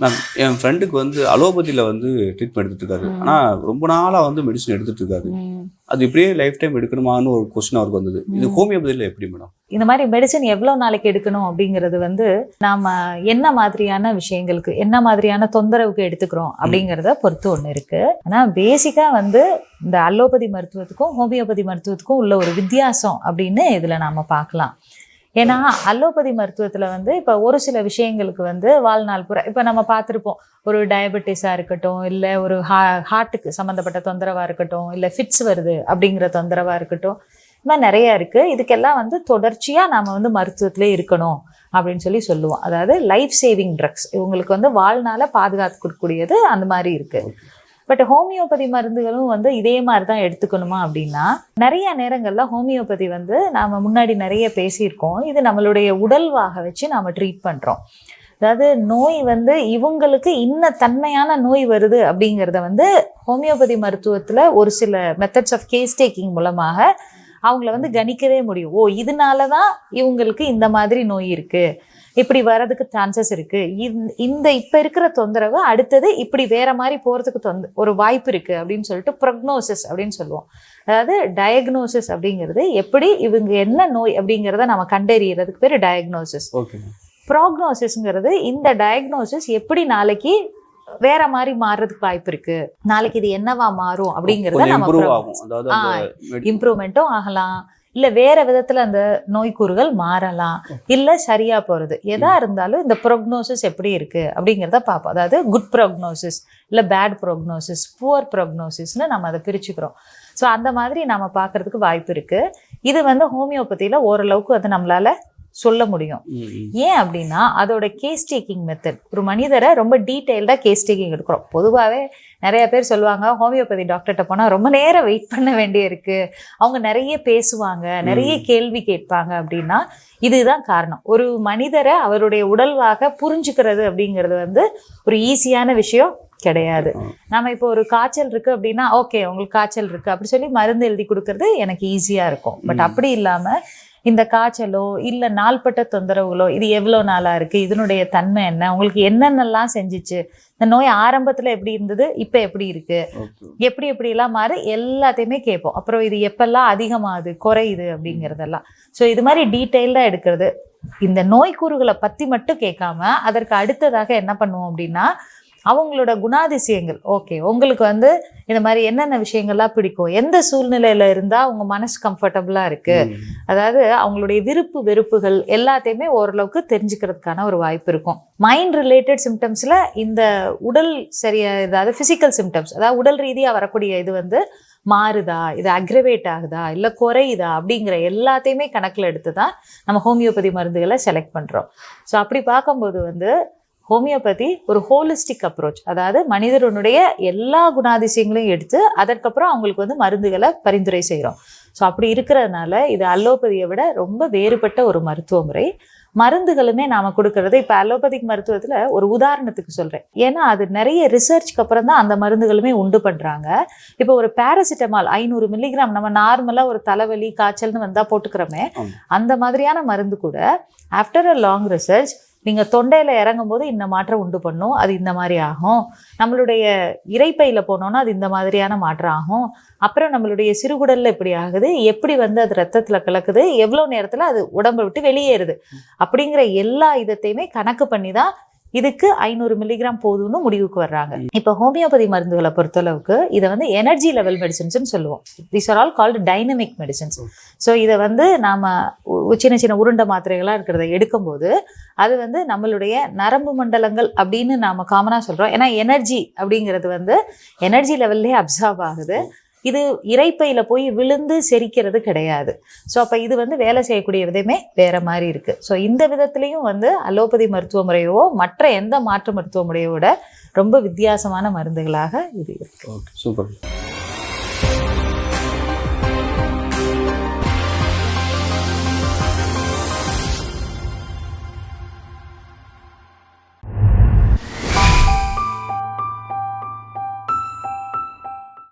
Ma'am என் ஃப்ரெண்டுக்கு வந்து அலோபதியில் வந்து ட்ரீட்மெண்ட் எடுத்துட்டு இருக்காரு. ஆனால் ரொம்ப நாளாக வந்து மெடிசன் எடுத்துட்டு இருக்காரு. அது இப்படியே லைஃப் டைம் எடுக்கணுமான்னு ஒரு கொஸ்டின் அவருக்கு வந்தது. இது ஹோமியோபதியில் எப்படி மேடம்? இந்த மாதிரி மெடிசன் எவ்வளோ நாளைக்கு எடுக்கணும் அப்படிங்கிறது வந்து நாம் என்ன மாதிரியான விஷயங்களுக்கு என்ன மாதிரியான தொந்தரவுக்கு எடுத்துக்கிறோம் அப்படிங்கிறத பொறுத்து ஒன்று இருக்குது. ஆனால் பேசிக்காக வந்து இந்த அலோபதி மருத்துவத்துக்கும் ஹோமியோபதி மருத்துவத்துக்கும் உள்ள ஒரு வித்தியாசம் அப்படின்னு இதில் நாம் பார்க்கலாம். ஏன்னா அலோபதி மருத்துவத்தில் வந்து இப்போ ஒரு சில விஷயங்களுக்கு வந்து வாழ்நாள் பூரா இப்போ நம்ம பார்த்துருப்போம், ஒரு டயபெட்டிஸாக இருக்கட்டும், இல்லை ஒரு ஹார்ட்டுக்கு சம்மந்தப்பட்ட தொந்தரவாக இருக்கட்டும், இல்லை ஃபிட்ஸ் வருது அப்படிங்கிற தொந்தரவாக இருக்கட்டும், இந்த மாதிரி நிறையா இருக்குது. இதுக்கெல்லாம் வந்து தொடர்ச்சியாக நாம் வந்து மருத்துவத்திலே இருக்கணும் அப்படின்னு சொல்லுவோம். அதாவது லைஃப் சேவிங் ட்ரக்ஸ், இவங்களுக்கு வந்து வாழ்நாளை பாதுகாத்துக்கூடியது அந்த மாதிரி இருக்குது. பட் ஹோமியோபதி மருந்துகளும் வந்து இதே மாதிரி தான் எடுத்துக்கணுமா அப்படின்னா, நிறைய நேரங்களில் ஹோமியோபதி வந்து நாம் முன்னாடி நிறைய பேசியிருக்கோம், இது நம்மளுடைய உடல்வாக வச்சு நாம் ட்ரீட் பண்ணுறோம். அதாவது நோய் வந்து இவங்களுக்கு இன்ன தன்மையான நோய் வருது அப்படிங்கிறத வந்து ஹோமியோபதி மருத்துவத்தில் ஒரு சில மெத்தட்ஸ் ஆஃப் கேஸ் டேக்கிங் மூலமாக அவங்கள வந்து கணிக்கவே முடியும். இதனால தான் இவங்களுக்கு இந்த மாதிரி நோய் இருக்குது, இப்படி வர்றதுக்கு சான்சஸ் இருக்குது, இந்த இப்போ இருக்கிற தொந்தரவு அடுத்தது இப்படி வேற மாதிரி போகிறதுக்கு ஒரு வாய்ப்பு இருக்குது அப்படின்னு சொல்லிட்டு ப்ரொக்னோசிஸ் அப்படின்னு சொல்லுவோம். அதாவது டயக்னோசிஸ் அப்படிங்கிறது எப்படி இவங்க என்ன நோய் அப்படிங்கிறத நம்ம கண்டறியறதுக்கு பேர் டயக்னோசிஸ். ப்ராக்னோசிஸ்ங்கிறது இந்த டயக்னோசிஸ் எப்படி நாளைக்கு வேற மாதிரி மாறுறதுக்கு வாய்ப்பு இருக்கு, நாளைக்கு இது என்னவா மாறும் அப்படிங்கிறத நம்ம இம்ப்ரூவ்மெண்ட்டும் ஆகலாம், இல்லை வேற விதத்தில் அந்த நோய்க்கூறுகள் மாறலாம், இல்லை சரியா போகிறது, எதா இருந்தாலும் இந்த ப்ரோக்னோசிஸ் எப்படி இருக்குது அப்படிங்கிறத பார்ப்போம். அதாவது குட் ப்ரோக்னோசிஸ், இல்லை பேட் ப்ரோக்னோசிஸ், புவர் ப்ரோக்னோசிஸ்னு நம்ம அதை பிரிச்சுக்கிறோம். ஸோ அந்த மாதிரி நம்ம பார்க்கறதுக்கு வாய்ப்பு இருக்குது. இது வந்து ஹோமியோபதியில் ஓரளவுக்கு வந்து நம்மளால சொல்ல முடியும். ஏன் அப்படின்னா அதோட கேஸ் டேக்கிங் மெத்தட், ஒரு மனிதரை ரொம்ப டீட்டெயில்டாக கேஸ் டேக்கிங் எடுக்கிறோம். பொதுவாகவே நிறைய பேர் சொல்லுவாங்க, ஹோமியோபதி டாக்டர்கிட்ட போனால் ரொம்ப நேரம் வெயிட் பண்ண வேண்டிய இருக்குது, அவங்க நிறைய பேசுவாங்க, நிறைய கேள்வி கேட்பாங்க அப்படின்னா இதுதான் காரணம். ஒரு மனிதரை அவருடைய உடல்வாக புரிஞ்சுக்கிறது அப்படிங்கிறது வந்து ஒரு ஈஸியான விஷயம் கிடையாது. நம்ம இப்போ ஒரு காய்ச்சல் இருக்குது அப்படின்னா, ஓகே உங்களுக்கு காய்ச்சல் இருக்குது அப்படி சொல்லி மருந்து எழுதி கொடுக்கறது எனக்கு ஈஸியாக இருக்கும். பட் அப்படி இல்லாமல் இந்த காய்ச்சலோ இல்லை நாள்பட்ட தொந்தரவுகளோ, இது எவ்வளோ நாளாக இருக்குது, இதனுடைய தன்மை என்ன, உங்களுக்கு என்னென்னலாம் செஞ்சிச்சு, இந்த நோய் ஆரம்பத்தில் எப்படி இருந்தது, இப்போ எப்படி இருக்குது, எப்படிலாம் மாறு, எல்லாத்தையுமே கேட்போம். அப்புறம் இது எப்பெல்லாம் அதிகமாகுது குறையுது அப்படிங்கிறதெல்லாம். ஸோ இது மாதிரி டீட்டெயில்டாக எடுக்கிறது. இந்த நோய்க்கூறுகளை பற்றி மட்டும் கேட்காம அதற்கு அடுத்ததாக என்ன பண்ணுவோம் அப்படின்னா, அவங்களோட குணாதிசயங்கள், ஓகே உங்களுக்கு வந்து இந்த மாதிரி என்னென்ன விஷயங்கள்லாம் பிடிக்கும், எந்த சூழ்நிலையில் இருந்தால் அவங்க மனசு கம்ஃபர்டபுளாக இருக்குது, அதாவது அவங்களுடைய விருப்பு வெறுப்புகள் எல்லாத்தையுமே ஓரளவுக்கு தெரிஞ்சுக்கிறதுக்கான ஒரு வாய்ப்பு இருக்கும். மைண்ட் ரிலேட்டட் சிம்டம்ஸில் இந்த உடல் அதாவது ஃபிசிக்கல் சிம்டம்ஸ், அதாவது உடல் ரீதியாக வரக்கூடிய இது வந்து மாறுதா, இது அக்ரவேட் ஆகுதா, இல்லை குறையுதா அப்படிங்கிற எல்லாத்தையுமே கணக்கில் எடுத்து தான் நம்ம ஹோமியோபதி மருந்துகளை செலக்ட் பண்ணுறோம். ஸோ அப்படி பார்க்கும்போது வந்து ஹோமியோபதி ஒரு ஹோலிஸ்டிக் அப்ரோச், அதாவது மனிதனுடைய எல்லா குணாதிசயங்களையும் எடுத்து அதற்கப்புறம் அவங்களுக்கு வந்து மருந்துகளை பரிந்துரை செய்கிறோம். ஸோ அப்படி இருக்கிறதுனால இது அலோபதியை விட ரொம்ப வேறுபட்ட ஒரு மருத்துவ முறை. மருந்துகளுமே நாம் கொடுக்கறது, இப்போ அலோபதிக் மருத்துவத்தில் ஒரு உதாரணத்துக்கு சொல்கிறேன், ஏன்னா அது நிறைய ரிசர்ச்க்கு அப்புறம் தான் அந்த மருந்துகளுமே உண்டு பண்ணுறாங்க. இப்போ ஒரு பேராசிட்டமால் 500 மில்லிகிராம் நம்ம நார்மலாக ஒரு தலைவலி காய்ச்சல்னு வந்தால் போட்டுக்கிறோமே, அந்த மாதிரியான மருந்து கூட ஆஃப்டர் அ லாங் ரிசர்ச் நீங்கள் தொண்டையில் இறங்கும் போது இந்த மாற்றம் உண்டு பண்ணும், அது இந்த மாதிரி ஆகும். நம்மளுடைய இறைப்பையில் போனோன்னா அது இந்த மாதிரியான மாற்றம் ஆகும். அப்புறம் நம்மளுடைய சிறுகுடலில் எப்படி ஆகுது, எப்படி வந்து அது ரத்தத்தில் கலக்குது, எவ்வளோ நேரத்தில் அது உடம்பை விட்டு வெளியேறுது அப்படிங்கிற எல்லா இதத்தையுமே கணக்கு பண்ணி தான் இதுக்கு 500 மில்லிகிராம் போதும்னு முடிவுக்கு வர்றாங்க. இப்போ ஹோமியோபதி மருந்துகளை பொறுத்தளவுக்கு இதை வந்து எனர்ஜி லெவல் மெடிசன்ஸ்ன்னு சொல்லுவோம். These are all called dynamic medicines. So இதை வந்து நாம் சின்ன சின்ன உருண்டை மாத்திரைகளாக இருக்கிறத எடுக்கும்போது அது வந்து நம்மளுடைய நரம்பு மண்டலங்கள் அப்படின்னு நாம் காமனாக சொல்கிறோம். ஏன்னா எனர்ஜி அப்படிங்கிறது வந்து எனர்ஜி லெவல்லே அப்சார்ப் ஆகுது. இது இறைப்பையில் போய் விழுந்து செரிக்கிறது கிடையாது. ஸோ அப்போ இது வந்து வேலை செய்யக்கூடிய விதமே வேறு மாதிரி இருக்குது. ஸோ இந்த விதத்துலேயும் வந்து அலோபதி மருத்துவ முறையோ மற்ற எந்த மாற்று மருத்துவ முறையோட ரொம்ப வித்தியாசமான மருந்துகளாக இது இருக்குது. Okay, super.